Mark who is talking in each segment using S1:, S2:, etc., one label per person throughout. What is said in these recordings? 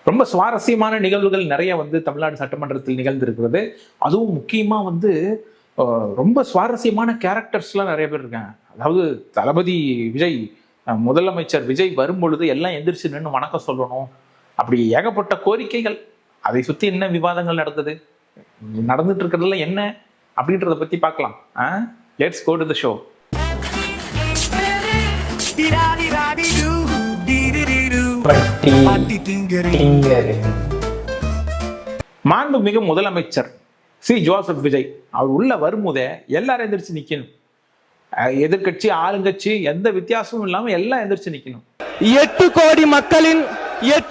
S1: ரொம்ப சுவாரஸ்யமான நிகழ்வுகள் நிறைய வந்து தமிழ்நாடு சட்டமன்றத்தில் நிகழ்ந்திருக்கிறது. அதுவும் முக்கியமா வந்து ரொம்ப சுவாரஸ்யமான கேரக்டர்ஸ்லாம் நிறைய பேர் இருக்காங்க. அதாவது தளபதி விஜய், முதலமைச்சர் விஜய் வரும் பொழுது எல்லாம் எந்திரிச்சு நின்று வணக்கம் சொல்லணும், அப்படி ஏகப்பட்ட கோரிக்கைகள். அதை சுத்தி என்ன விவாதங்கள் நடந்துட்டு இருக்கிறதுல என்ன அப்படின்றத பத்தி பார்க்கலாம். Let's go to the show. மாண்புமிகு முதலமைச்சர் சி ஜோசப் விஜய் அவர் உள்ள வரும்போதே எல்லாரும் எந்திரிச்சு நிக்கணும். எதிர்கட்சி ஆளுங்கட்சி எந்த வித்தியாசமும் இல்லாம எல்லாம் எந்திரிச்சு நிக்கணும்.
S2: 8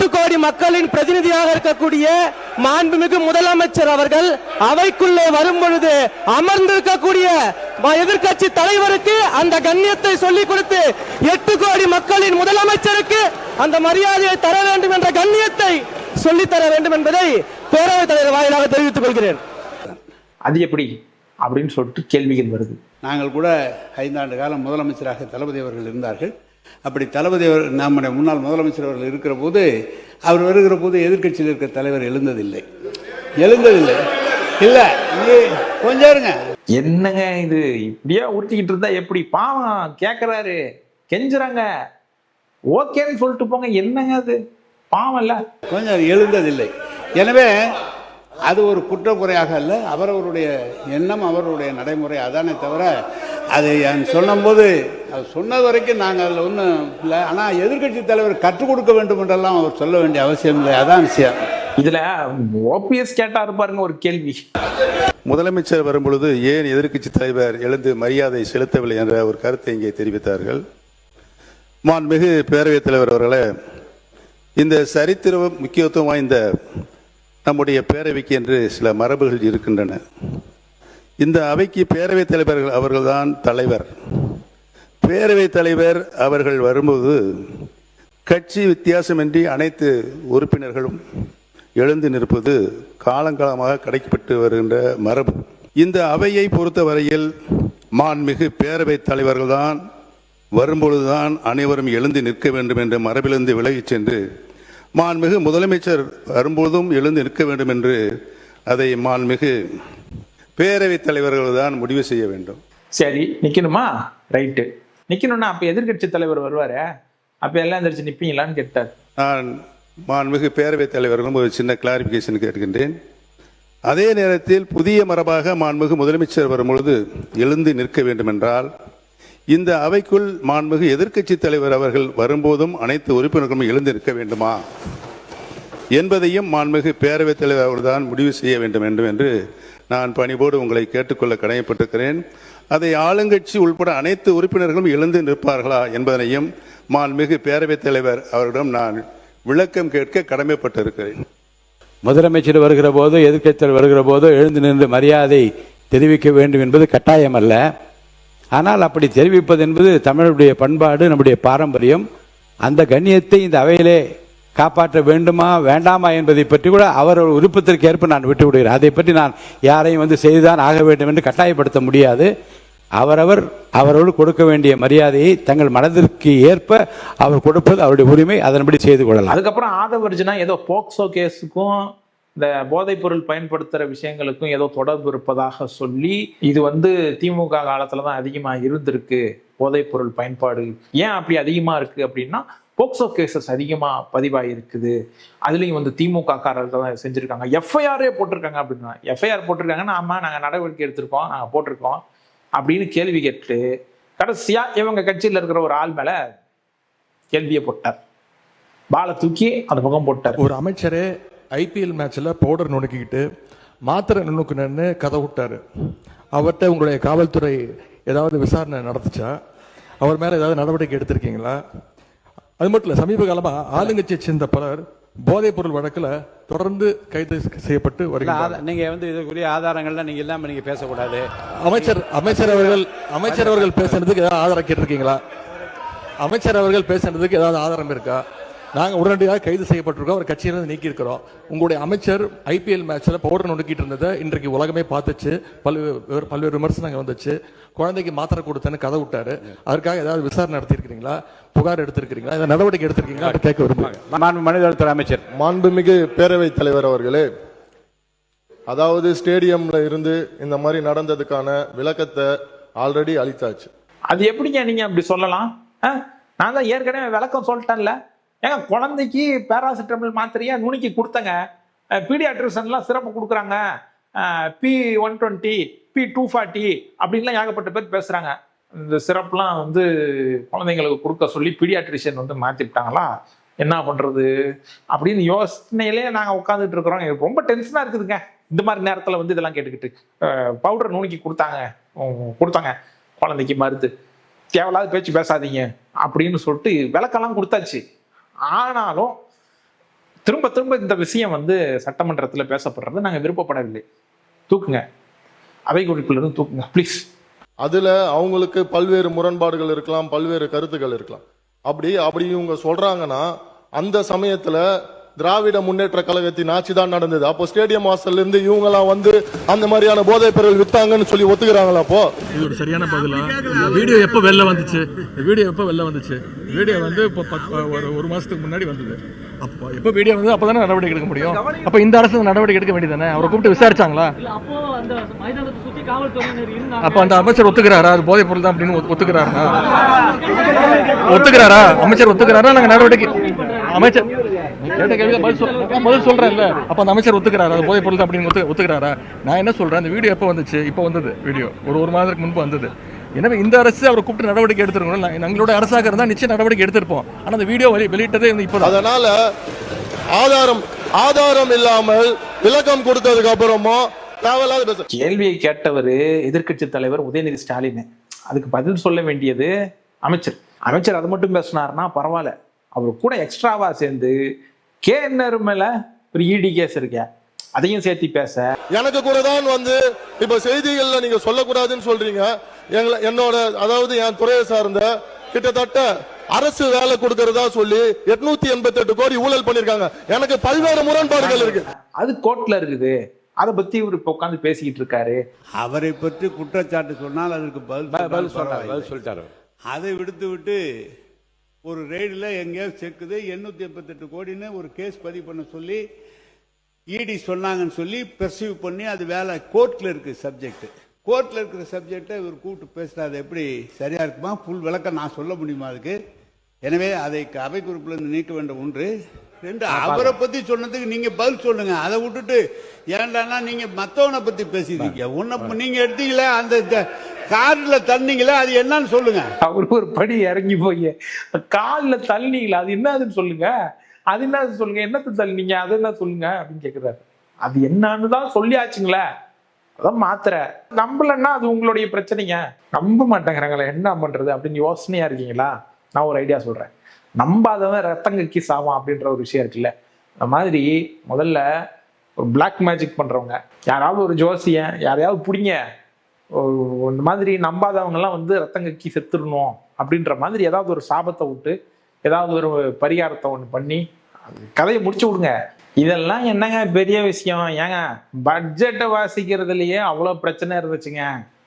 S2: கோடி மக்களின் பிரதிநிதியாக இருக்கக்கூடிய மாண்புமிகு முதலமைச்சர் அவர்கள் அவைக்குள்ளே வரும் பொழுது அமர்ந்திருக்கக்கூடிய எதிர்கட்சி தலைவருக்கு அந்த கண்ணியத்தை சொல்லிக் கொடுத்து 8 கோடி மக்களின் முதலமைச்சருக்கு அந்த மரியாதையை தர வேண்டும் என்ற கண்ணியத்தை சொல்லித்தர வேண்டும் என்பதை பேரவைத் தலைவர் வாயிலாக தெரிவித்துக் கொள்கிறேன்.
S1: அது எப்படி அப்படின்னு சொல்லிட்டு கேள்விகள் வருது.
S3: நாங்கள் கூட 5 ஆண்டு காலம் முதலமைச்சராக தளபதி அவர்கள் இருந்தார்கள். அப்படி தளபதி அவர் நம்முடைய முன்னாள் முதலமைச்சர் அவர்கள் இருக்கிற போது, அவர் வருகிற போது எதிர்கட்சியில் இருக்கிற தலைவர் எழுந்ததில்லை. இல்ல கொஞ்சம் இருங்க,
S1: என்னங்க இது இப்படியா உறுத்திக்கிட்டு இருந்தா எப்படி? பாவம் கேட்கிறாரு, கெஞ்சுறாங்க, ஓகேன்னு சொல்லிட்டு போங்க. என்னங்க அது பாவம் இல்ல, கொஞ்சம்
S3: எழுந்ததில்லை. எனவே அது ஒரு குற்றக்குறையாக அல்ல, அவரவருடைய எண்ணம், அவருடைய நடைமுறை அதானே தவிர, அது சொன்னபோது அது சொன்னது வரைக்கும் நாங்கள் அதில் ஒன்றும் இல்லை. ஆனால் எதிர்கட்சி தலைவர் கற்றுக் கொடுக்க வேண்டும் என்றெல்லாம் அவர் சொல்ல வேண்டிய அவசியம் இல்லை. அதான் விஷயம்.
S1: இதுல ஓபிஎஸ் கேட்டாரு பாருங்க ஒரு கேள்வி.
S4: முதலமைச்சர் வரும்பொழுது ஏன் எதிர்கட்சி தலைவர் எழுந்து மரியாதை செலுத்தவில்லை என்ற ஒரு கருத்தை இங்கே தெரிவித்தார்கள். மாண்புமிகு பேரவைத் தலைவர் அவர்களே, இந்த சரித்திர முக்கியத்துவம் வாய்ந்த நம்முடைய பேரவைக்கு என்று சில மரபுகள் இருக்கின்றன. இந்த அவைக்கு பேரவைத் தலைவர்கள் அவர்கள்தான் தலைவர். பேரவைத் தலைவர் அவர்கள் வரும்போது கட்சி வித்தியாசமின்றி அனைத்து உறுப்பினர்களும் எழுந்து நிற்பது காலங்காலமாக கடைக்கப்பட்டு வருகின்ற மரபு. இந்த அவையை பொறுத்தவரையில் மாண்புமிகு பேரவைத் தலைவர்கள்தான் வரும்பொழுதுதான் அனைவரும் எழுந்து நிற்க வேண்டும் என்ற மரபிலிருந்து விலகிச் சென்று மாண்புமிகு முதலமைச்சர் வரும்போதும் எழுந்து நிற்க வேண்டும் என்று அதை மாண்புமிகு பேரவைத் தலைவர்கள் தான் முடிவு செய்ய வேண்டும்.
S1: சரி, நிக்கணுமா? ரைட்டு, நிக்கணும்னா அப்ப எதிர்கட்சி தலைவர் வருவாரு, அப்ப எல்லாம் எந்திரிச்சு நிப்பீங்களான்னு கேட்டார்.
S4: நான் மாண்புமிகு பேரவைத் தலைவர்களும் ஒரு சின்ன கிளாரிபிகேஷன் கேட்கின்றேன். அதே நேரத்தில் புதிய மரபாக மாண்புமிகு முதலமைச்சர் வரும்பொழுது எழுந்து நிற்க வேண்டும் என்றால், இந்த அவைக்குள் மாண்புமிகு எதிர்க்கட்சி தலைவர் அவர்கள் வரும்போதும் அனைத்து உறுப்பினர்களும் எழுந்து நிற்க வேண்டுமா என்பதையும் மாண்புமிகு பேரவைத் தலைவர் அவர்தான் முடிவு செய்ய வேண்டும் என்று நான் பணிவோடு உங்களை கேட்டுக்கொள்ள கடமைப்பட்டிருக்கிறேன். அதை ஆளுங்கட்சி உள்பட அனைத்து உறுப்பினர்களும் எழுந்து நிற்பார்களா என்பதனையும் மாண்புமிகு பேரவைத் தலைவர் அவரிடம் நான் விளக்கம் கேட்க கடமைப்பட்டிருக்கிறேன்.
S5: முதலமைச்சர் வருகிற போதோ எதிர்க்கட்சி தலைவர் வருகிற போதோ எழுந்து நின்று மரியாதை தெரிவிக்க வேண்டும் என்பது கட்டாயம் அல்ல. ஆனால் அப்படி தெரிவிப்பது என்பது தமிழுடைய பண்பாடு, நம்முடைய பாரம்பரியம். அந்த கண்ணியத்தை இந்த அவையிலே காப்பாற்ற வேண்டுமா வேண்டாமா என்பதை பற்றி கூட அவர் விருப்பத்திற்கு ஏற்ப நான் விட்டு விடுகிறேன். அதை பற்றி நான் யாரையும் செய்துதான் ஆக வேண்டும் என்று கட்டாயப்படுத்த முடியாது. அவரோடு கொடுக்க வேண்டிய மரியாதையை தங்கள் மனதிற்கு ஏற்ப அவர் கொடுப்பது அவருடைய உரிமை, அதன்படி செய்து கொள்ளலாம்.
S1: அதுக்கப்புறம் ஆதவர்ஜுனா ஏதோ போக்சோ கேஸுக்கும் இந்த போதைப் பொருள் பயன்படுத்துற விஷயங்களுக்கும் ஏதோ தொடர்பு இருப்பதாக சொல்லி, இது திமுக காலத்துலதான் அதிகமா இருந்திருக்கு போதைப் பொருள் பயன்பாடு. ஏன் அப்படி அதிகமா இருக்கு அப்படின்னா, போக்சோ கேசஸ் அதிகமா பதிவாயிருக்குது. அதுலயும் திமுக காரர்கள் தான் செஞ்சிருக்காங்க. எஃப்ஐஆரே போட்டிருக்காங்க அப்படின்னா, எஃப்ஐஆர் போட்டிருக்காங்கன்னா ஆமா நாங்க நடவடிக்கை எடுத்திருக்கோம், நாங்க போட்டிருக்கோம் அப்படின்னு கேள்வி கேட்டு கடைசியா இவங்க கட்சியில இருக்கிற ஒரு ஆள் மேல கேள்வியை போட்டார். பாலை தூக்கி அந்த பக்கம் போட்டார்.
S6: ஒரு அமைச்சரே ஐபிஎல் மேட்ச்ல பவுடர் நுணுக்கிக்கிட்டு மாத்திரை நுணுக்குன்னு கதை விட்டாரு. அவர்கிட்ட உங்களுடைய காவல்துறை ஏதாவது விசாரணை நடத்துச்சா? அவர் மேல ஏதாவது நடவடிக்கை எடுத்திருக்கீங்களா? அது மட்டும் இல்ல, சமீப காலமா ஆளுங்கட்சியை சேர்ந்த பலர் போதைப் பொருள் வழக்குல தொடர்ந்து கைது செய்யப்பட்டு வருகிறார்.
S5: நீங்க இதுக்குரிய ஆதாரங்கள்லாம் நீங்க இல்லாம நீங்க பேசக்கூடாது.
S6: அமைச்சர் அவர்கள் பேசுறதுக்கு ஏதாவது ஆதாரம் கேட்டிருக்கீங்களா? அமைச்சர் அவர்கள் பேசுறதுக்கு ஏதாவது ஆதாரம் இருக்கா? நாங்க உடனடியாக கைது செய்யப்பட்டிருக்கோம், அவர் கட்சியிலிருந்து நீக்கி இருக்கிறோம். உங்களுடைய அமைச்சர் ஐபிஎல் மேட்ச்ல பவுடர் நொறுக்கிட்டு இருந்ததை இன்றைக்கு உலகமே பார்த்துச்சு, பல்வேறு விமர்சனங்கள் வந்துச்சு. குழந்தைக்கு மாத்திரை கொடுத்தேன்னு கதை விட்டாரு. அதற்காக ஏதாவது விசாரணை நடத்திருக்கீங்களா, புகார் எடுத்திருக்கீங்களா, ஏதாவது நடவடிக்கை எடுத்திருக்கீங்களா கேட்க விரும்புகிறேன்.
S5: மனிதவளத்துறை அமைச்சர்.
S7: மாண்புமிகு பேரவைத் தலைவர் அவர்களே, அதாவது ஸ்டேடியம்ல இருந்து இந்த மாதிரி நடந்ததுக்கான விளக்கத்தை ஆல்ரெடி அளித்தாச்சு.
S1: அது எப்படிங்க நீங்க அப்படி சொல்லலாம்? நான் தான் ஏற்கனவே விளக்கம் சொல்லிட்டேன்ல. ஏங்க குழந்தைக்கு பேராசிட்டமல் மாத்திரையா நுணுக்கி கொடுத்தங்க. பீடியாட்ரிஷன்லாம் சிறப்பு கொடுக்குறாங்க. P120 P240 அப்படின்லாம் ஏகப்பட்ட பேர் பேசுறாங்க. இந்த சிறப்புலாம் வந்து குழந்தைங்களுக்கு கொடுக்க சொல்லி பீடியாட்ரிஷியன் வந்து மாத்திட்டாங்களா, என்ன பண்றது அப்படின்னு யோசனையிலே நாங்க உட்காந்துட்டு இருக்கிறோம். எனக்கு ரொம்ப டென்ஷனா இருக்குதுங்க இந்த மாதிரி நேரத்துல வந்து இதெல்லாம் கேட்டுக்கிட்டு. பவுடர் நுணுக்கி கொடுத்தாங்க குழந்தைக்கு மருந்து, தேவையில்லாத பேச்சு பேசாதீங்க அப்படின்னு சொல்லிட்டு விளக்கெல்லாம் கொடுத்தாச்சு. ஆனாலும் திரும்ப திரும்ப இந்த விஷயம் வந்து சட்டமன்றத்துல பேசப்படுறது நாங்க விருப்பப்படவில்லை. தூக்குங்க, அவை குறிப்பில் இருந்து தூக்குங்க ப்ளீஸ்.
S7: அதுல அவங்களுக்கு பல்வேறு முரண்பாடுகள் இருக்கலாம், பல்வேறு கருத்துக்கள் இருக்கலாம். அப்படி இவங்க சொல்றாங்கன்னா அந்த சமயத்துல திராவிட முன்னேற்ற கழகத்தின் ஆட்சி தான் நடந்தது. அப்போ ஸ்டேடியம் வாசல்ல இருந்து இவங்க எல்லாம் வந்து அந்த மாதிரியான போதைப் பொருள் வித்தாங்கன்னு சொல்லி ஒத்துக்கிறாங்களா? அப்போ
S6: இது ஒரு சரியான பதிலா? வீடியோ எப்போ வெளில வந்துச்சு? வீடியோ வந்து இப்போ ஒரு மாசத்துக்கு முன்னாடி வந்தது. அப்போ எப்போ வீடியோ வந்து அப்பதானே நடவடிக்கை எடுக்க முடியும். அப்ப இந்த அரசு நடவடிக்கை எடுக்க வேண்டியதானே? அவரை கூப்பிட்டு விசாரிச்சாங்களா? அப்ப அந்த அமைச்சர் ஒத்துக்கிறாரா அது போதைப் பொருள் தான் அப்படின்னு ஒத்துக்கிறாரா? அமைச்சர் ஒத்துக்கிறாரா? நாங்க நடவடிக்கை அமைச்சர் கேட்ட கேள்வி பதில் சொல்றேன்ல. அப்ப அந்த அமைச்சர் ஒத்துக்கிறாரா அது போதைப் பொருள் தான் அப்படின்னு ஒத்துக்கிறாரா? நான் என்ன சொல்றேன், அந்த வீடியோ எப்போ வந்துச்சு? இப்போ வந்தது வீடியோ, ஒரு மாதத்துக்கு முன்பு வந்தது. எனவே இந்த அரசு அவரை கூப்பிட்டு நடவடிக்கை எடுத்திருக்கணும். எங்களோட அரசாக இருந்தால் நிச்சயம் நடவடிக்கை எடுத்திருப்போம். ஆனா அந்த வீடியோ வெளியிட்டதே இப்போ.
S7: அதனால ஆதாரம் இல்லாமல் விளக்கம் கொடுத்ததுக்கு அப்புறமா தேவையில்லாத
S1: கேள்வியை கேட்டவர் எதிர்க்கட்சி தலைவர் உதயநிதி ஸ்டாலின். அதுக்கு பதில் சொல்ல வேண்டியது அமைச்சர் அது மட்டும் பேசினாருன்னா பரவாயில்ல. அவர் கூட எக்ஸ்ட்ராவா சேர்ந்து கேஎன்ஆர் மேல ஒரு இடி கேஸ் இருக்க, அதையும் சேர்த்து பேச.
S7: எனக்கு கூட தான் வந்து இப்ப செய்திகள்ல நீங்க சொல்லக்கூடாதுன்னு சொல்றீங்க. என்னோட அதாவது என் துறையை சார்ந்த கிட்டத்தட்ட அரசு வேலை கொடுக்கறதா சொல்லி 888 கோடி ஊழல் பண்ணிருக்காங்க. எனக்கு பல்வேறு முரண்பாடுகள் இருக்கு.
S1: அது கோர்ட்ல இருக்குது. அதை பத்தி இவர் இப்ப உட்காந்து பேசிக்கிட்டு இருக்காரு.
S3: அவரை பற்றி குற்றச்சாட்டு சொன்னால் அதற்கு பதில்
S5: சொல்லிட்டாரு.
S3: அதை விடுத்து விட்டு ஒரு ரெய்டில் எங்கேயாவது செக்குது 888 கோடின்னு ஒரு கேஸ் பதிவு பண்ண சொல்லி இடி சொன்னாங்கன்னு சொல்லி பெர்சீவ் பண்ணி அது வேலை கோர்ட்ல இருக்கு. கோர்ட்ல இருக்கிற சப்ஜெக்டை இவர் கூப்பிட்டு பேசுறாரு. எப்படி சரியா இருக்குமா? ஃபுல் விளக்கம் நான் சொல்ல முடியுமா அதுக்கு? எனவே அதை அவை குறிப்பிலிருந்து நீக்க வேண்டும். 1 2 அவரை பத்தி சொன்னதுக்கு நீங்க பதில் சொல்லுங்க. அதை விட்டுட்டு ஏன்டானா நீங்க மத்தவனை பத்தி பேசிட்டீங்க. நீங்க எடுத்தீங்களே அந்த கார்ல தள்ளினீங்களே அது என்னன்னு சொல்லுங்க.
S1: அவரு ஒரு படி இறங்கி போய் காலில் தள்ளினீங்களா, அது என்னதுன்னு சொல்லுங்க. அது என்னது சொல்லுங்க, என்னத்தை தள்ளினீங்க, அது என்ன சொல்லுங்க அப்படின்னு கேட்கிறாரு. அது என்னன்னு தான் சொல்லியாச்சுங்களே, அதான் மாத்திரை. நம்பலன்னா அது உங்களுடைய பிரச்சனைங்க. நம்ப மாட்டேங்கிறாங்களே, என்ன பண்றது அப்படின்னு யோசனையா இருக்கீங்களா? நான் ஒரு ஐடியா சொல்றேன். நம்பாதவன் ரத்தங்கக்கி சாவான் அப்படின்ற ஒரு விஷயம் இருக்குல்ல, அந்த மாதிரி முதல்ல ஒரு பிளாக் மேஜிக் பண்றவங்க, யாராவது ஒரு ஜோசியன் யாரையாவது பிடிங்க, இந்த மாதிரி நம்பாதவங்க எல்லாம் வந்து ரத்தங்கக்கி செத்துடணும் அப்படின்ற மாதிரி ஏதாவது ஒரு சாபத்தை விட்டு ஏதாவது ஒரு பரிகாரத்தை ஒன்று பண்ணி கதையை முடிச்சு விடுங்க. இதெல்லாம் என்னங்க பெரிய விஷயம்? ஏங்க பட்ஜெட்டை வாசிக்கிறதுலயே அவ்வளோ பிரச்சனை இருந்துச்சுங்க.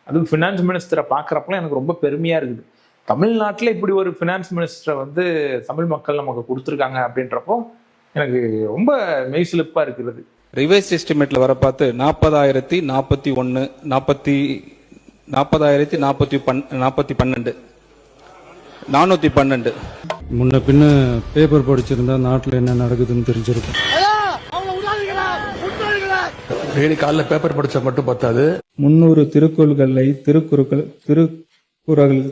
S1: அதுவும் ஃபினான்ஸ் மினிஸ்டரை பார்க்குறப்பலாம் எனக்கு ரொம்ப பெருமையா இருக்குது. தமிழ்நாட்டில் இப்படி ஒரு ஃபினான்ஸ் மினிஸ்டரை வந்து தமிழ் மக்கள் நமக்கு கொடுத்துருக்காங்க அப்படின்றப்போ எனக்கு ரொம்ப மெய்சிலிப்பா இருக்கிறது.
S8: ரிவைஸ் எஸ்டிமேட்ல வர பார்த்து 412
S9: முன்ன பின்ன பேப்பர் படிச்சிருந்தா நாட்டில் என்ன நடக்குதுன்னு தெரிஞ்சிருக்கும்.
S6: டெய்லி காலைல பேப்பர் படிச்சா மட்டும் பத்தாது.
S9: 300 திருக்குறள்களை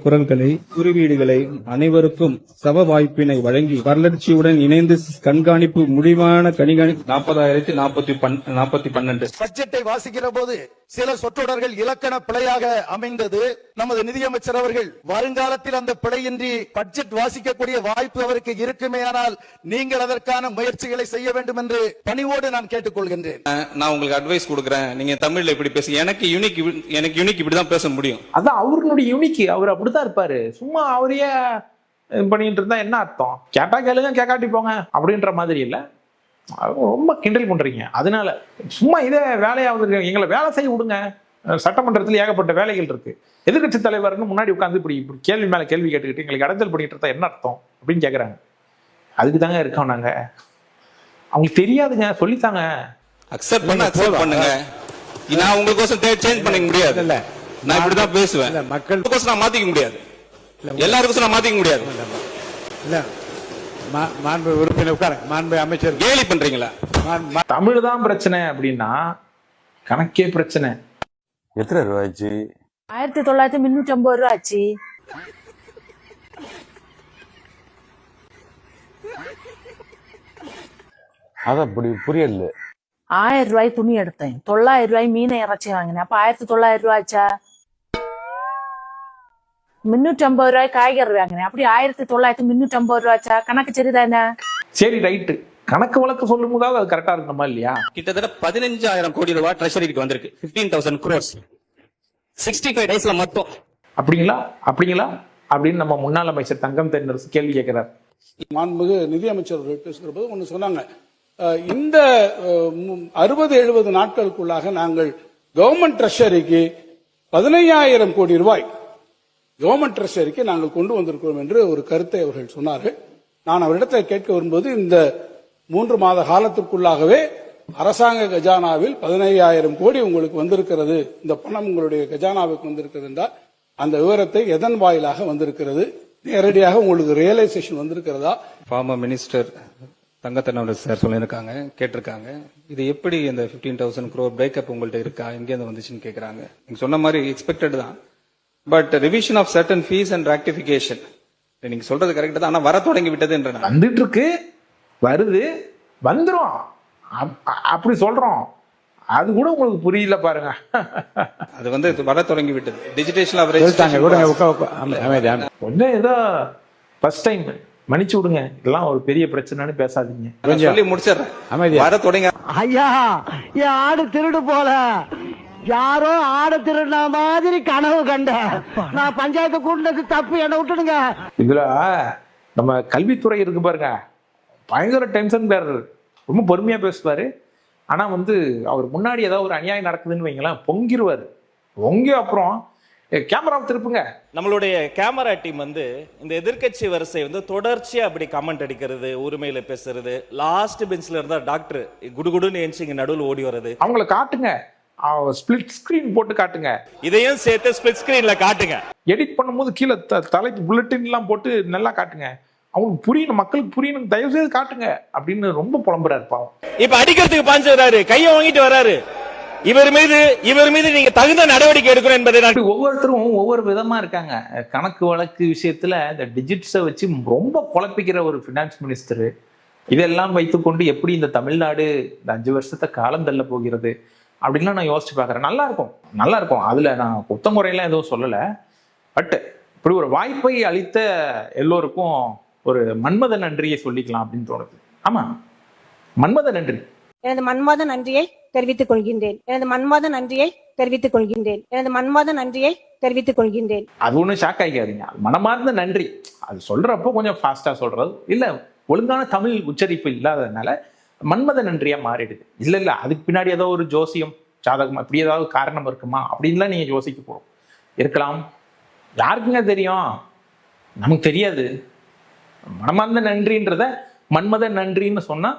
S9: குரல்களை குறிவீடுகளை அனைவருக்கும் சம வாய்ப்பினை வழங்கி வரலாட்சியுடன் இணைந்து கண்காணிப்பு முடிவான
S8: 40412.
S10: பட்ஜெட்டை வாசிக்கிற போது சில சொற்றொடர்கள் இலக்கண பிழையாக அமைந்தது. நமது நிதியமைச்சர் அவர்கள் வருங்காலத்தில் அந்த பிழையின்றி பட்ஜெட் வாசிக்கக்கூடிய வாய்ப்பு அவருக்கு இருக்குமேயானால் நீங்கள் அதற்கான முயற்சிகளை செய்ய வேண்டும் என்று பணிவோடு நான் கேட்டுக்கொள்கின்றேன்.
S8: நான் உங்களுக்கு அட்வைஸ் கொடுக்குறேன், நீங்க தமிழ்ல இப்படி பேசுங்க. எனக்கு யூனிக் இப்படிதான் பேச முடியும்.
S1: அதான் அவர்களுடைய யூனிக். அவர் அப்படித்தான் இருப்பாரு. சும்மா அவரையே பண்ணிட்டு இருந்தா என்ன அர்த்தம்? கேட்டா கேளுங்க, கேட்காட்டி போங்க அப்படின்ற மாதிரி இல்லை. ரொம்ப கிண்டல் பண்றீங்க. அதனால சும்மா இதே வேலையாவது எங்களை வேலை செய்ய விடுங்க. சட்டமன்றத்தில் ஏகப்பட்ட வேலைகள் இருக்கு. எதிர்கட்சி தலைவர்னு முன்னாடி உட்காந்து இப்படி இப்படி கேள்வி மேல கேள்வி கேட்டுக்கிட்டு எங்களுக்கு இடைஞ்சல் பண்ணிட்டு இருந்தா என்ன அர்த்தம் அப்படின்னு கேட்கறாங்க. அதுக்கு தாங்க இருக்கோம் நாங்க. அவங்களுக்கு தெரியாதுங்க, சொல்லித்தாங்க.
S8: அக்செப்ட் பண்ணுங்க. நான் உங்களுக்கோசம் சேஞ்ச் பண்ணிக்க முடியாது.
S5: இல்ல
S8: நான் இப்படிதான் பேசுவேன்.
S5: மக்கள்
S8: நான் மாத்திக்க முடியாது. எல்லாருக்கும் நான் மாத்திக்க முடியாது.
S5: இல்ல மாண்பு உறுப்பினர் உட்கார, மாண்பு அமைச்சர்
S8: கேலி பண்றீங்களா?
S1: தமிழ் தான் பிரச்சனை அப்படின்னா கணக்கே பிரச்சனை.
S11: எத்தனை ரூபாய்ச்சு?
S12: 1950 ரூபா ஆச்சு.
S11: அது அப்படி புரியல.
S12: 1000 ரூபாய் துணி எடுத்தேன், 900 ரூபாய் மீனை இறைச்சி வாங்கினேன். அப்ப 1900 ரூபா ஆச்சா? 350 ரூபாய் காய்கறி வாங்கினேன், அப்படி 1950 ரூபா ஆச்சா? கணக்கு சரிதானே?
S1: சரி, ரைட்டு. கணக்கு வழக்கு சொல்லும் போதாவது அது கரெக்டா இருக்கணுமா இல்லையா?
S8: கிட்டத்தட்ட 15,000 கோடி ரூபாய் ட்ரெஷரிக்கு வந்திருக்கு. 15,000 crores 65 டேஸ்ல மட்டும்.
S1: அப்படிங்களா அப்படின்னு நம்ம முன்னாள் அமைச்சர் தங்கம் தென்னரசு கேள்வி கேட்கிறார்.
S3: மாண்புமிகு நிதியமைச்சர் அவர்கள் பேசுகிற போது ஒன்று சொன்னாங்க, இந்த 60-70 நாட்களுக்குள்ளாக நாங்கள் கவர்மெண்ட் ட்ரெஷரிக்கு 15,000 கோடி ரூபாய் கவர்மெண்ட் ட்ரெஷரிக்கு நாங்கள் கொண்டு வந்திருக்கிறோம் என்று ஒரு கருத்தை அவர்கள் சொன்னார்கள். நான் அவரிடத்தில் கேட்க வரும்போது இந்த 3 மாத காலத்திற்குள்ளாகவே அரசாங்க கஜானாவில் 15,000 கோடி உங்களுக்கு வந்திருக்கிறது, இந்த பணம் உங்களுடைய கஜானாவுக்கு வந்திருக்கிறது என்றால் அந்த விவரத்தை எதன் வாயிலாக வந்திருக்கிறது, நேரடியாக உங்களுக்கு ரியலைசேஷன் வந்திருக்கிறதா?
S8: ஃபார்மர் மினிஸ்டர் தங்கத்தனவர் சார் சொல்லியிருக்காங்க, கேட்டிருக்காங்க. இது எப்படி இந்த 15,000 crore பிரேக்கப் உங்கள்ட்ட இருக்கா, எங்கேருந்து வந்துச்சுன்னு கேட்கறாங்க. நீங்க சொன்ன மாதிரி எக்ஸ்பெக்டட் தான். But revision of certain fees and rectification நீங்க சொல்றது கரெக்ட் தான். ஆனா வர தொடங்கி விட்டது
S1: வந்துட்டு இருக்கு, வருது, வந்துரும் அப்படி சொல்றோம். அது கூட உங்களுக்கு புரியல பாருங்க.
S8: அது வந்து வர தொடங்கி விட்டது. டிஜிட்டேஷன் ஆஃப்
S1: கொஞ்சம் ஏதோ ஃபர்ஸ்ட் டைம் மன்னிச்சு விடுங்க, இதெல்லாம் ஒரு பெரிய பிரச்சனைன்னு பேசாதீங்க.
S8: சொல்லி முடிச்சிடுறேன். வர தொடங்க.
S2: ஐயா, என் ஆடு திருடு போல, யாரோ ஆடு திருடின மாதிரி கனவு கண்ட. நான் பஞ்சாயத்து கூட்டினது தப்பு, என்ன விட்டுடுங்க.
S1: இதுல நம்ம கல்வித்துறை இருக்கு பாருங்க, பயங்கர டென்ஷன் பேரர், ரொம்ப பொறுமையா பேசுவாரு. ஆனா அவர் முன்னாடி ஏதாவது ஒரு அநியாயம் நடக்குதுன்னு வைங்களேன், பொங்கிருவாரு. பொங்கி அப்புறம் கேமரா திருப்புங்க.
S13: நம்மளுடைய கேமரா டீம் இந்த எதிர்க்கட்சி வரிசை தொடர்ச்சியா அப்படி கமெண்ட் அடிக்கிறது, உரிமையில பேசுறது, லாஸ்ட் பெஞ்ச்ல இருந்தா டாக்டர் குடுகுடுன்னு ஏஞ்சி இங்க நடுவில் ஓடி வர்றது.
S1: அவங்கள காட்டுங்க, ஸ்பிளிட் ஸ்கிரீன் போட்டு காட்டுங்க.
S13: இதையும் சேர்த்து ஸ்பிளிட் ஸ்கிரீன்ல காட்டுங்க.
S1: எடிட் பண்ணும்போது கீழே தலைப்பு புல்லட்டின் எல்லாம் போட்டு நல்லா காட்டுங்க. அவங்களுக்கு புரியணும், மக்களுக்கு புரியணும், தயவு செய்து காட்டுங்க அப்படின்னு ரொம்ப புலம்புறாரு பாவம்.
S13: இப்ப அடிக்கிறதுக்கு பாஞ்சு வராரு, கையை வாங்கிட்டு வராரு. இவர் மீது நீங்க தகுந்த நடவடிக்கை எடுக்கணும் என்பதை
S1: ஒவ்வொருத்தரும் ஒவ்வொரு விதமா இருக்காங்க. கணக்கு வழக்கு விஷயத்துல இந்த டிஜிட்ஸை வச்சு ரொம்ப குழப்பிக்கிற ஒரு பினான்ஸ் மினிஸ்டர், இதெல்லாம் வைத்துக்கொண்டு எப்படி இந்த தமிழ்நாடு இந்த 5 வருஷத்தை காலம் தள்ள போகிறது அப்படின்லாம் நான் யோசிச்சு பாக்குறேன். நல்லா இருக்கும். அதுல நான் குத்தமுறையெல்லாம் எதுவும் சொல்லல. பட் இப்படி ஒரு வாய்ப்பை அளித்த எல்லோருக்கும் ஒரு மன்மத நன்றியை சொல்லிக்கலாம் அப்படின்னு தோணுது. ஆமா, மன்மத நன்றி.
S12: எனது மன்மத நன்றியை தெரிவித்துக் கொள்கின்றேன்.
S1: அது ஒன்றும் ஷாக் ஆகிக்காதீங்க. மனமார்ந்த நன்றி அது சொல்றப்போ கொஞ்சம் ஃபாஸ்டா சொல்றது இல்ல, ஒழுங்கான தமிழ் உச்சரிப்பு இல்லாததுனால மன்மத நன்றியா மாறிடுது. இல்ல அதுக்கு பின்னாடி ஏதோ ஒரு ஜோசியம் ஜாதகம் அப்படி ஏதாவது காரணம் இருக்குமா அப்படின்லாம் நீங்க யோசிக்க போறோம் இருக்கலாம். யாருக்குங்க தெரியும்? நமக்கு தெரியாது. மனமார்ந்த நன்றின்றத மன்மத நன்றின்னு சொன்னா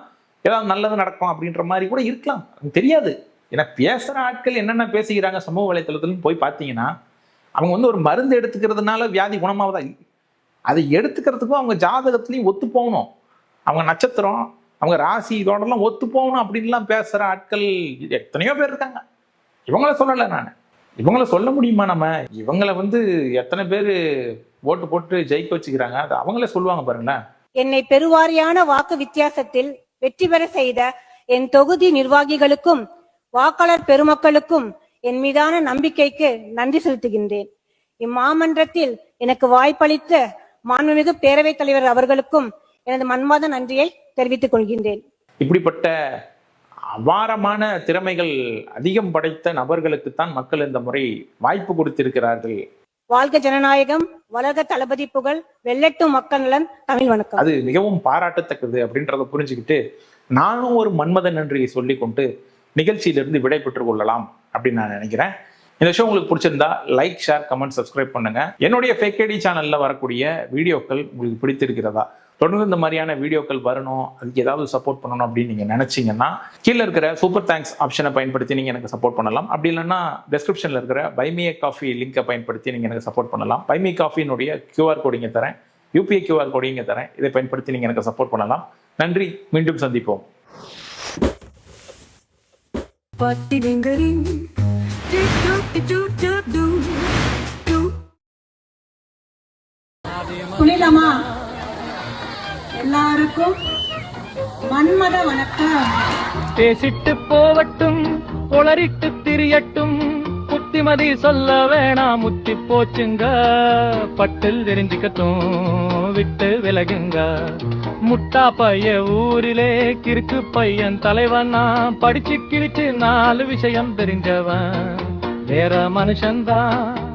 S1: ஏதாவது நல்லது நடக்கும் அப்படின்ற மாதிரி கூட இருக்கலாம், தெரியாது. ஏன்னா பேசுற ஆட்கள் என்னென்ன பேசுகிறாங்க சமூக வலைத்தளத்துல போய் பார்த்தீங்கன்னா, அவங்க ஒரு மருந்து எடுத்துக்கிறதுனால வியாதி குணமாவதா, அதை எடுத்துக்கிறதுக்கும் அவங்க ஜாதகத்திலையும் ஒத்து போகணும், அவங்க நட்சத்திரம் அவங்க ராசி இதோடலாம் ஒத்து போகணும் அப்படின்லாம் பேசுற ஆட்கள் எத்தனையோ பேர் இருக்காங்க. இவங்கள சொல்லலை நான், இவங்கள சொல்ல முடியுமா நம்ம? இவங்கள எத்தனை பேர் ஓட்டு போட்டு ஜெயிக்க வச்சுக்கிறாங்க, அது அவங்களே சொல்லுவாங்க பாருங்களேன்.
S12: என்னை பெருவாரியான வாக்கு வித்தியாசத்தில் வெற்றி பெற செய்த என் தொகுதி நிர்வாகிகளுக்கும் வாக்காளர் பெருமக்களுக்கும் என் மீதான நம்பிக்கைக்கு நன்றி செலுத்துகின்றேன். இம்மாமன்றத்தில் எனக்கு வாய்ப்பளித்த மாண்புமிகு பேரவைத் தலைவர் அவர்களுக்கும் எனது மன்மத நன்றியை தெரிவித்துக் கொள்கின்றேன்.
S1: இப்படிப்பட்ட அபாரமான திறமைகள் அதிகம் படைத்த நபர்களுக்குத்தான் மக்கள் இந்த முறை வாய்ப்பு கொடுத்திருக்கிறார்கள்
S12: வாழ்க ஜனநாயகம், வளர்க தளபதி புகழ், வெள்ளட்டும் மக்கள் நலன். தமிழ் வணக்கம்.
S1: அது மிகவும் பாராட்டத்தக்கது அப்படின்றத புரிஞ்சுக்கிட்டு நானும் ஒரு மன்மத நன்றியை சொல்லி கொண்டு நிகழ்ச்சியிலிருந்து விடை பெற்றுக் கொள்ளலாம் அப்படின்னு நான் நினைக்கிறேன். இந்த ஷோ உங்களுக்கு பிடிச்சிருந்தா லைக், ஷேர், கமெண்ட், சப்ஸ்கிரைப் பண்ணுங்க. என்னுடைய ஃபேக்கேடி சேனல்ல வரக்கூடிய வீடியோக்கள் உங்களுக்கு பிடித்திருக்கிறதா, தொடர்ந்து இந்த மாதிரியான வீடியோக்கள் வரணும், அதுக்கு ஏதாவது சப்போர்ட் பண்ணணும் அப்படின்னு நீங்க நினைச்சீங்கன்னா கீழே இருக்கிற சூப்பர் தேங்க்ஸ் ஆப்ஷனை பயன்படுத்தி நீங்க எனக்கு சப்போர்ட் பண்ணலாம். அப்படி இல்லைன்னா டிஸ்கிரிப்ஷன்ல இருக்கிற பை மீ காஃபி லிங்கை பயன்படுத்தி நீங்க எனக்கு சப்போர்ட் பண்ணலாம். பை மீ காஃபியினுடைய QR கோடு இங்க தரேன், UPI QR கோடு இங்க தரேன். இதை பயன்படுத்தி நீங்க எனக்கு சப்போர்ட் பண்ணலாம். நன்றி, மீண்டும் சந்திப்போம்.
S12: புனிதமா எல்லாருக்கும் மன்மத வணக்கம்.
S2: பேசிட்டு போவட்டும், உளறிட்டு திரியட்டும், புத்திமதி சொல்ல வேணாம், முத்தி போச்சுங்க. பட்டில் தெரிஞ்சுக்கட்டும், விட்டு விலகுங்க. முட்டா பைய ஊரிலே கிறுக்கு பையன் தலைவனா, படிச்சு கிழிச்சு 4 விஷயம் தெரிஞ்சவன் வேற மனுஷன்தான்.